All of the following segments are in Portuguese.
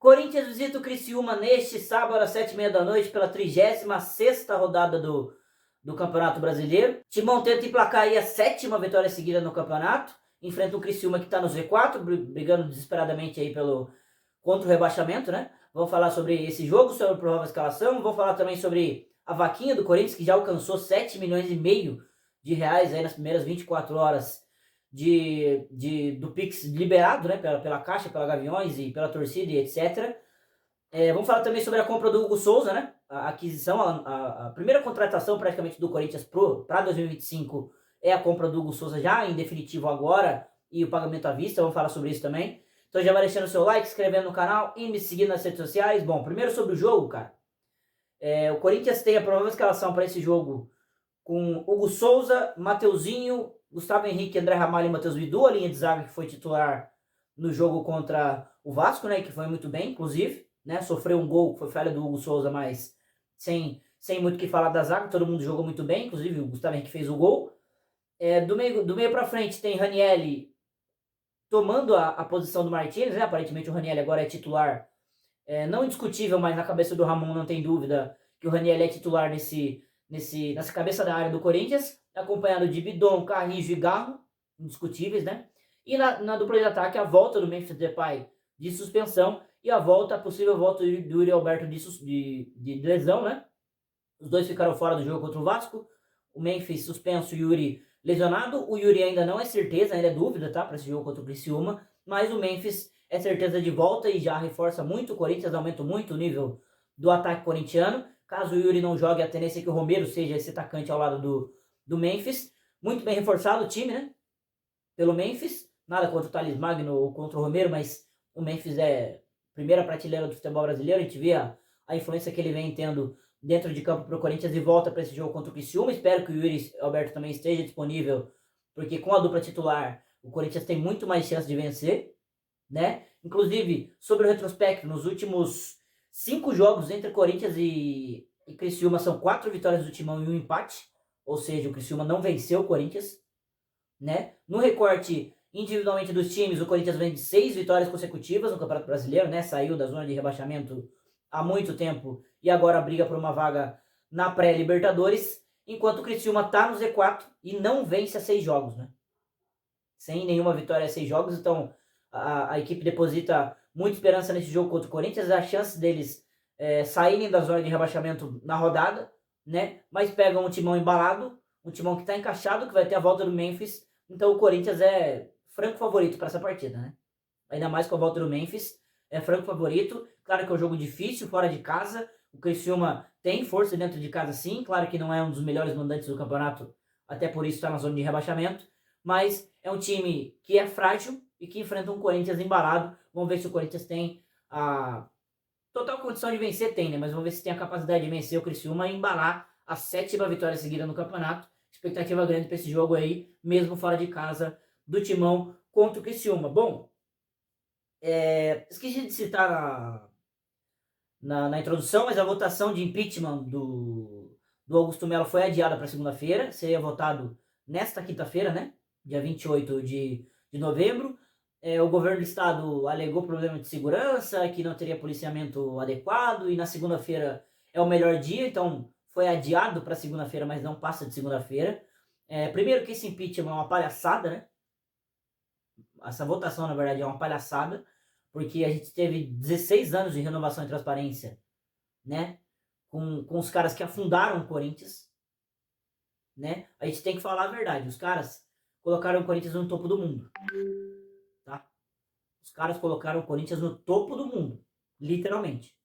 Corinthians visita o Criciúma neste sábado às 7h30 da noite pela 36ª rodada do Campeonato Brasileiro. Timão tenta emplacar aí a 7ª vitória seguida no campeonato. Enfrenta o Criciúma que está no Z4, brigando desesperadamente aí contra o rebaixamento, né? Vamos falar sobre esse jogo, sobre a provável escalação. Vamos falar também sobre a vaquinha do Corinthians, que já alcançou 7,5 milhões de reais aí nas primeiras 24 horas do Pix liberado, né, pela Caixa, pela Gaviões e pela torcida e etc. Vamos falar também sobre a compra do Hugo Souza, né, a aquisição, a primeira contratação praticamente do Corinthians para 2025 é a compra do Hugo Souza já em definitivo agora e o pagamento à vista. Vamos falar sobre isso também. Então já vai deixando o seu like, se inscrevendo no canal e me seguindo nas redes sociais. Bom, primeiro sobre o jogo, cara. O Corinthians tem a provável escalação para esse jogo com Hugo Souza, Mateuzinho, Gustavo Henrique, André Ramalho e Matheus Vidu, a linha de zaga que foi titular no jogo contra o Vasco, né, que foi muito bem, inclusive, né, sofreu um gol, foi falha do Hugo Souza, mas sem muito o que falar da zaga, todo mundo jogou muito bem, inclusive o Gustavo Henrique fez o gol. Do meio para frente tem Ranieri tomando a posição do Martínez, né, aparentemente o Ranieri agora é titular, não indiscutível, mas na cabeça do Ramon não tem dúvida que o Ranieri é titular nessa cabeça da área do Corinthians, acompanhado de Bidon, Carrijo e Garro, indiscutíveis, né? E na dupla de ataque, a volta do Memphis Depay de suspensão e a possível volta do Yuri Alberto de lesão, né? Os dois ficaram fora do jogo contra o Vasco. O Memphis suspenso, o Yuri lesionado. O Yuri ainda não é certeza, ainda é dúvida, tá? Para esse jogo contra o Criciúma. Mas o Memphis é certeza de volta e já reforça muito o Corinthians, aumenta muito o nível do ataque corintiano. Caso o Yuri não jogue, a tendência é que o Romero seja esse atacante ao lado do Memphis. Muito bem reforçado o time, né? Pelo Memphis. Nada contra o Thales Magno ou contra o Romero, mas o Memphis é primeira prateleira do futebol brasileiro. A gente vê a influência que ele vem tendo dentro de campo para o Corinthians e volta para esse jogo contra o Criciúma. Espero que o Yuri Alberto também esteja disponível, porque com a dupla titular o Corinthians tem muito mais chance de vencer, né? Inclusive, sobre o retrospecto, nos últimos 5 jogos entre Corinthians e Criciúma são 4 vitórias do Timão e 1 empate, ou seja, o Criciúma não venceu o Corinthians, né? No recorte individualmente dos times, o Corinthians vem de 6 vitórias consecutivas no Campeonato Brasileiro, né? Saiu da zona de rebaixamento há muito tempo e agora briga por uma vaga na pré-Libertadores, enquanto o Criciúma está no Z4 e não vence a 6 jogos, né? Sem nenhuma vitória a 6 jogos, então a equipe deposita muita esperança nesse jogo contra o Corinthians, a chance deles saírem da zona de rebaixamento na rodada, né? Mas pegam um timão embalado, um timão que está encaixado, que vai ter a volta do Memphis, então o Corinthians é franco favorito para essa partida, né? Ainda mais com a volta do Memphis, é franco favorito. Claro que é um jogo difícil, fora de casa. O Criciúma tem força dentro de casa, sim. Claro que não é um dos melhores mandantes do campeonato, até por isso está na zona de rebaixamento. Mas é um time que é frágil e que enfrenta um Corinthians embalado. Vamos ver se o Corinthians tem a total condição de vencer, tem, né? Mas vamos ver se tem a capacidade de vencer o Criciúma e embalar a 7ª vitória seguida no campeonato. Expectativa grande para esse jogo aí, mesmo fora de casa, do Timão contra o Criciúma. Bom, esqueci de citar na introdução, mas a votação de impeachment do Augusto Melo foi adiada para segunda-feira. Seria votado nesta quinta-feira, né? Dia 28 de novembro. O governo do estado alegou problema de segurança, que não teria policiamento adequado, e na segunda-feira é o melhor dia, então foi adiado para segunda-feira, mas não passa de segunda-feira. Primeiro que esse impeachment é uma palhaçada, né? Essa votação, na verdade, é uma palhaçada, porque a gente teve 16 anos de renovação e transparência, né? Com os caras que afundaram o Corinthians, né? A gente tem que falar a verdade. Os caras colocaram o Corinthians no topo do mundo, tá? Os caras colocaram o Corinthians no topo do mundo, literalmente.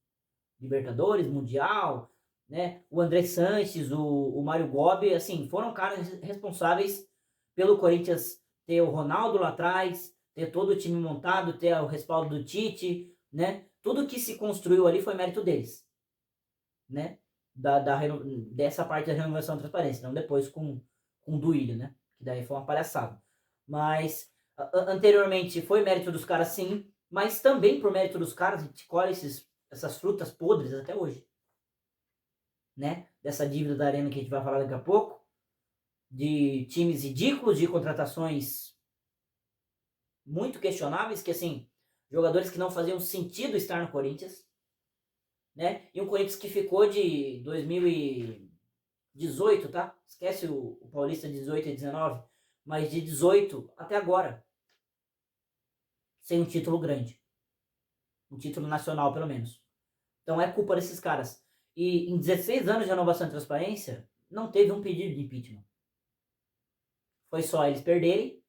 Libertadores, Mundial, né? O André Sanches, o Mário Gobi, assim, foram caras responsáveis pelo Corinthians ter o Ronaldo lá atrás, ter todo o time montado, ter o respaldo do Tite, né? Tudo que se construiu ali foi mérito deles, né? Dessa parte da renovação e transparência, não depois com o Duílio, né? Que daí foi uma palhaçada. Mas anteriormente foi mérito dos caras, sim, mas também por mérito dos caras, a gente colhe essas frutas podres até hoje, né? Dessa dívida da Arena que a gente vai falar daqui a pouco, de times ridículos, de contratações muito questionáveis, que assim, jogadores que não faziam sentido estar no Corinthians, né? E um Corinthians que ficou de 2018, tá? Esquece o Paulista de 18 e 19, mas de 18 até agora, sem um título grande. Um título nacional, pelo menos. Então é culpa desses caras. E em 16 anos de renovação e transparência, não teve um pedido de impeachment. Foi só eles perderem.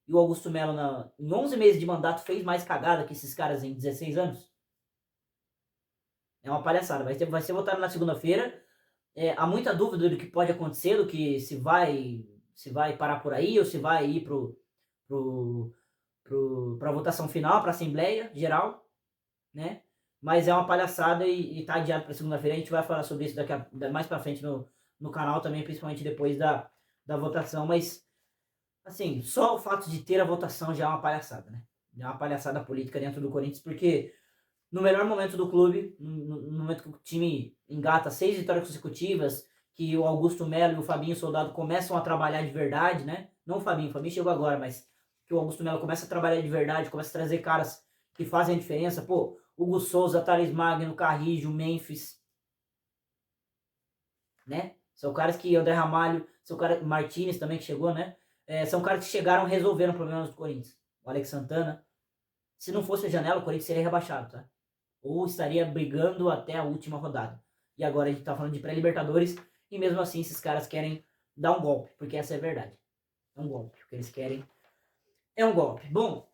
E o Augusto Melo, em 11 meses de mandato, fez mais cagada que esses caras em 16 anos. É uma palhaçada. Vai ser votado na segunda-feira. Há muita dúvida do que pode acontecer, do que se vai parar por aí ou se vai ir para a votação final, para a Assembleia Geral, né? Mas é uma palhaçada e tá adiado para segunda-feira. A gente vai falar sobre isso mais para frente no canal também, principalmente depois da votação. Mas, assim, só o fato de ter a votação já é uma palhaçada, né? É uma palhaçada política dentro do Corinthians, porque no melhor momento do clube, no momento que o time engata 6 vitórias consecutivas, que o Augusto Melo e o Fabinho Soldado começam a trabalhar de verdade, né? Não o Fabinho chegou agora, mas que o Augusto Melo começa a trabalhar de verdade, começa a trazer caras que fazem a diferença. Pô, Hugo Souza, Thales Magno, Carrijo, Memphis, né? São caras que, André Ramalho, são caras, Martinez também que chegou, né? São caras que chegaram e resolveram problemas do Corinthians. O Alex Santana. Se não fosse a janela, o Corinthians seria rebaixado, tá? Ou estaria brigando até a última rodada. E agora a gente tá falando de pré-libertadores e mesmo assim esses caras querem dar um golpe, porque essa é a verdade. É um golpe. O que eles querem é um golpe. Bom,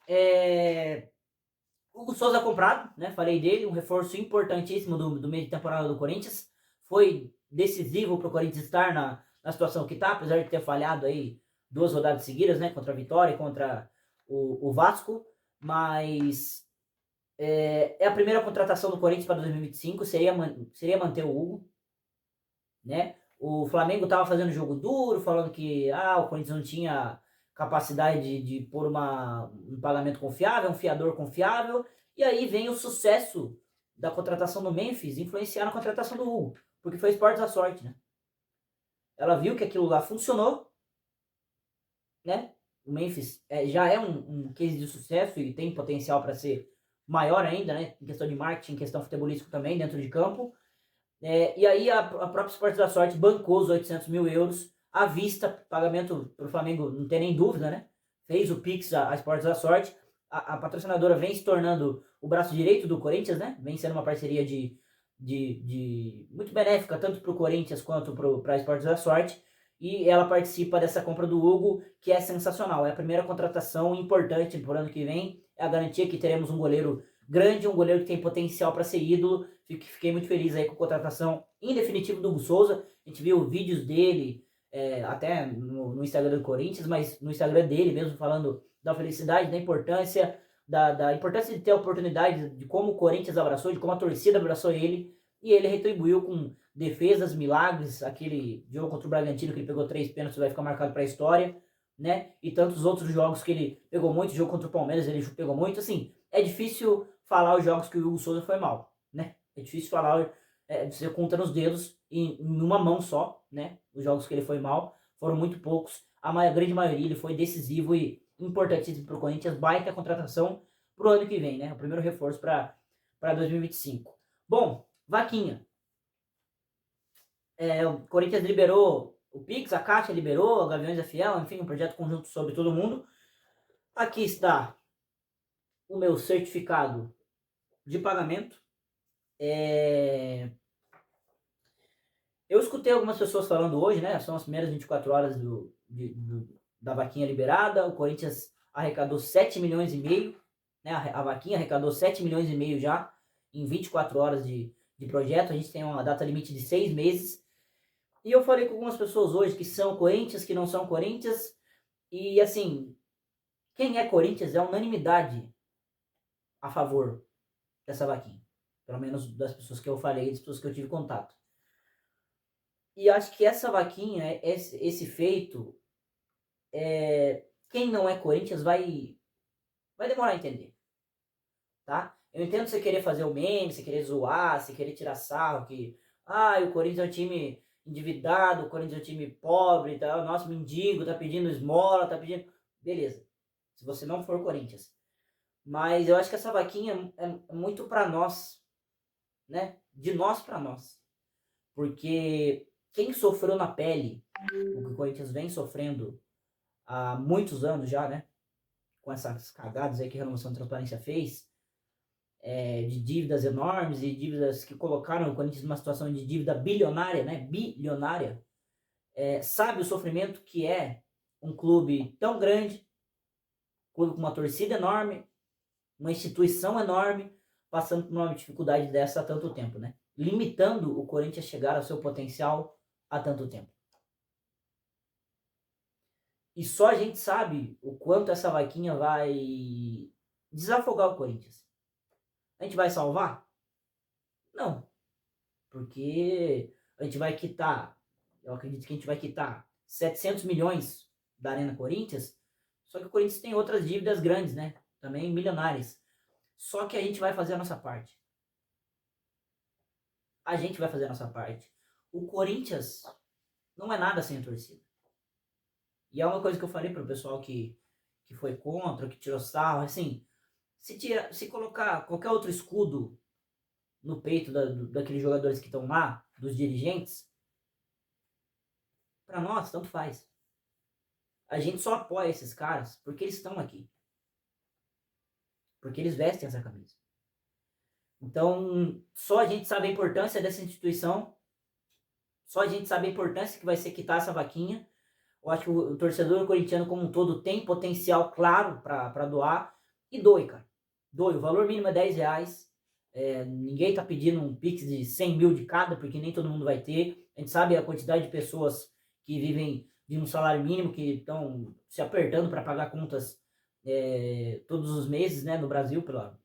Hugo Souza comprado, né? Falei dele, um reforço importantíssimo do meio de temporada do Corinthians. Foi decisivo para o Corinthians estar na situação que está, apesar de ter falhado aí 2 rodadas seguidas, né? Contra a Vitória e contra o Vasco. Mas é a primeira contratação do Corinthians para 2025, seria manter o Hugo, né? O Flamengo estava fazendo jogo duro, falando que o Corinthians não tinha capacidade de pôr um pagamento confiável, um fiador confiável, e aí vem o sucesso da contratação do Memphis influenciar na contratação do Hugo, porque foi esporte da sorte, né? Ela viu que aquilo lá funcionou, né? O Memphis já é um case de sucesso e tem potencial para ser maior ainda, né? Em questão de marketing, em questão futebolística também, dentro de campo. E aí a própria Esporte da Sorte bancou os 800 mil euros à vista, pagamento para o Flamengo, não tem nem dúvida, né? Fez o Pix a Esporte da Sorte. A patrocinadora vem se tornando o braço direito do Corinthians, né? Vem sendo uma parceria de muito benéfica, tanto para o Corinthians quanto para a Esporte da Sorte. E ela participa dessa compra do Hugo, que é sensacional. É a primeira contratação importante para o ano que vem. É a garantia que teremos um goleiro grande, um goleiro que tem potencial para ser ídolo. Fiquei muito feliz aí com a contratação em definitivo do Hugo Souza. A gente viu vídeos dele, até no Instagram do Corinthians, mas no Instagram dele mesmo, falando da felicidade, da importância, da importância de ter a oportunidade, de como o Corinthians abraçou, de como a torcida abraçou ele. E ele retribuiu com defesas, milagres, aquele jogo contra o Bragantino que ele pegou 3 pênaltis, vai ficar marcado para a história, né? E tantos outros jogos que ele pegou muito, jogo contra o Palmeiras ele pegou muito, assim, é difícil falar os jogos que o Hugo Souza foi mal, né? É difícil falar, você conta nos dedos em uma mão só, né? Os jogos que ele foi mal, foram muito poucos, a grande maioria ele foi decisivo e importantíssimo para o Corinthians, baita contratação para o ano que vem, né? O primeiro reforço para 2025. Bom, vaquinha. O Corinthians liberou o Pix, a Caixa liberou, a Gaviões da Fiel, enfim, um projeto conjunto sobre todo mundo. Aqui está o meu certificado de pagamento. Eu escutei algumas pessoas falando hoje, né? São as primeiras 24 horas da vaquinha liberada. O Corinthians arrecadou 7 milhões e meio, né? A vaquinha arrecadou 7 milhões e meio já em 24 horas de projeto. A gente tem uma data limite de 6 meses. E eu falei com algumas pessoas hoje que são Corinthians, que não são Corinthians. E assim, quem é Corinthians é unanimidade a favor dessa vaquinha. Pelo menos das pessoas que eu falei, das pessoas que eu tive contato. E acho que essa vaquinha, esse feito, quem não é Corinthians vai demorar a entender, tá? Eu entendo você querer fazer o meme, você querer zoar, você querer tirar sarro, que o Corinthians é um time endividado, o Corinthians é um time pobre e tal, nosso mendigo tá pedindo esmola, tá pedindo... Beleza, se você não for Corinthians. Mas eu acho que essa vaquinha é muito para nós, né? De nós para nós. Porque quem sofreu na pele o que o Corinthians vem sofrendo há muitos anos já, né? Com essas cagadas aí que a Renovação de Transparência fez, de dívidas enormes e dívidas que colocaram o Corinthians numa situação de dívida bilionária, né? Bilionária. Sabe o sofrimento que é um clube tão grande, clube com uma torcida enorme, uma instituição enorme, passando por uma dificuldade dessa há tanto tempo, né? Limitando o Corinthians a chegar ao seu potencial há tanto tempo. E só a gente sabe o quanto essa vaquinha vai desafogar o Corinthians. A gente vai salvar? Não. Porque a gente vai quitar, eu acredito que a gente vai quitar 700 milhões da Arena Corinthians, só que o Corinthians tem outras dívidas grandes, né? Também milionárias. Só que a gente vai fazer a nossa parte. A gente vai fazer a nossa parte. O Corinthians não é nada sem a torcida. E é uma coisa que eu falei pro pessoal que foi contra, que tirou sarro, assim, se colocar qualquer outro escudo no peito daqueles jogadores que estão lá, dos dirigentes, para nós, tanto faz. A gente só apoia esses caras porque eles estão aqui. Porque eles vestem essa camisa. Então, só a gente sabe a importância dessa instituição, só a gente sabe a importância que vai ser quitar essa vaquinha. Eu acho que o torcedor corintiano como um todo tem potencial claro para doar. E doe, cara. Doe. O valor mínimo é R$10. Ninguém tá pedindo um pix de 100 mil de cada, porque nem todo mundo vai ter. A gente sabe a quantidade de pessoas que vivem de um salário mínimo, que estão se apertando para pagar contas todos os meses, né, no Brasil, pela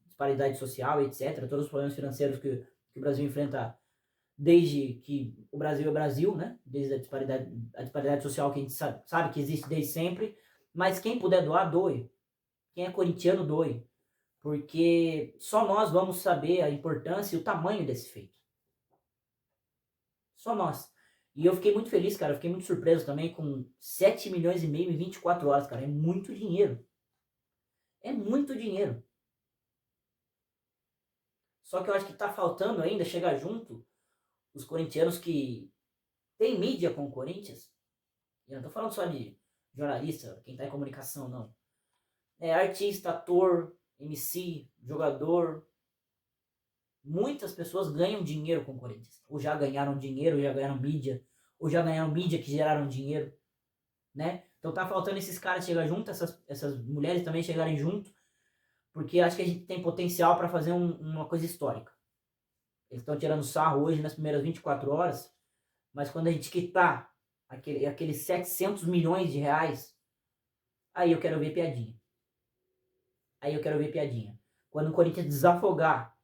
disparidade social, etc. Todos os problemas financeiros que o Brasil enfrenta desde que o Brasil é Brasil, né? Desde a disparidade social que a gente sabe que existe desde sempre. Mas quem puder doar, doe. Quem é corintiano, doe. Porque só nós vamos saber a importância e o tamanho desse feito. Só nós. E eu fiquei muito feliz, cara. Eu fiquei muito surpreso também com 7 milhões e meio em 24 horas, cara. É muito dinheiro. É muito dinheiro. Só que eu acho que tá faltando ainda chegar junto os corintianos que têm mídia com o Corinthians. E eu não tô falando só de jornalista, quem tá em comunicação, não. Artista, ator, MC, jogador. Muitas pessoas ganham dinheiro com o Corinthians. Ou já ganharam dinheiro, ou já ganharam mídia. Ou já ganharam mídia que geraram dinheiro. Né? Então tá faltando esses caras chegar junto, essas mulheres também chegarem junto. Porque acho que a gente tem potencial para fazer uma coisa histórica. Eles estão tirando sarro hoje nas primeiras 24 horas. Mas quando a gente quitar aqueles 700 milhões de reais, aí eu quero ver piadinha. Aí eu quero ver piadinha. Quando o Corinthians desafogar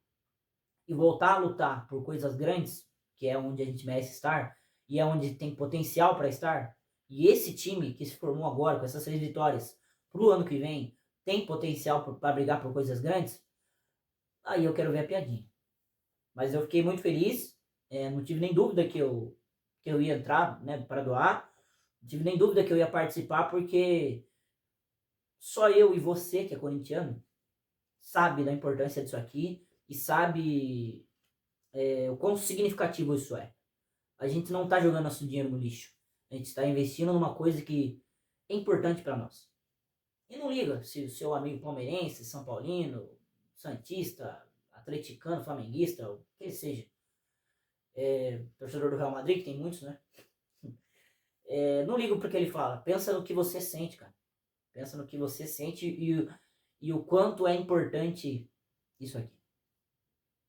e voltar a lutar por coisas grandes, que é onde a gente merece estar, e é onde tem potencial para estar, e esse time que se formou agora, com essas 6 vitórias, pro ano que vem, tem potencial para brigar por coisas grandes, aí eu quero ver a piadinha. Mas eu fiquei muito feliz, não tive nem dúvida que eu ia entrar, né, para doar, não tive nem dúvida que eu ia participar, porque só eu e você, que é corintiano, sabe da importância disso aqui e sabe o quão significativo isso é. A gente não está jogando nosso dinheiro no lixo. A gente está investindo numa coisa que é importante para nós. E não liga se o seu amigo palmeirense, São Paulino, santista, atleticano, flamenguista, o que seja, torcedor do Real Madrid, que tem muitos, né? Não liga porque ele fala. Pensa no que você sente, cara. Pensa no que você sente e o quanto é importante isso aqui.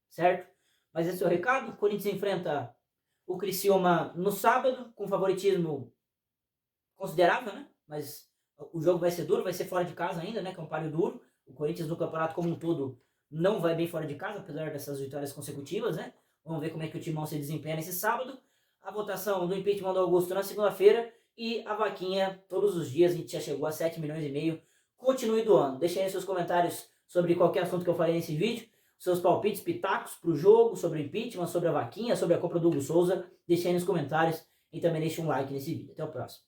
Certo? Mas esse é o recado. O Corinthians enfrenta o Criciúma no sábado, com favoritismo considerável, né? Mas o jogo vai ser duro, vai ser fora de casa ainda, né? Que é um páreo duro. O Corinthians no campeonato como um todo não vai bem fora de casa, apesar dessas vitórias consecutivas, né? Vamos ver como é que o Timão se desempenha nesse sábado. A votação do impeachment do Augusto na segunda-feira e a vaquinha todos os dias. A gente já chegou a 7 milhões e meio. Continue doando. Deixem aí seus comentários sobre qualquer assunto que eu falei nesse vídeo. Seus palpites, pitacos pro jogo, sobre o impeachment, sobre a vaquinha, sobre a compra do Hugo Souza. Deixem aí nos comentários e também deixem um like nesse vídeo. Até o próximo.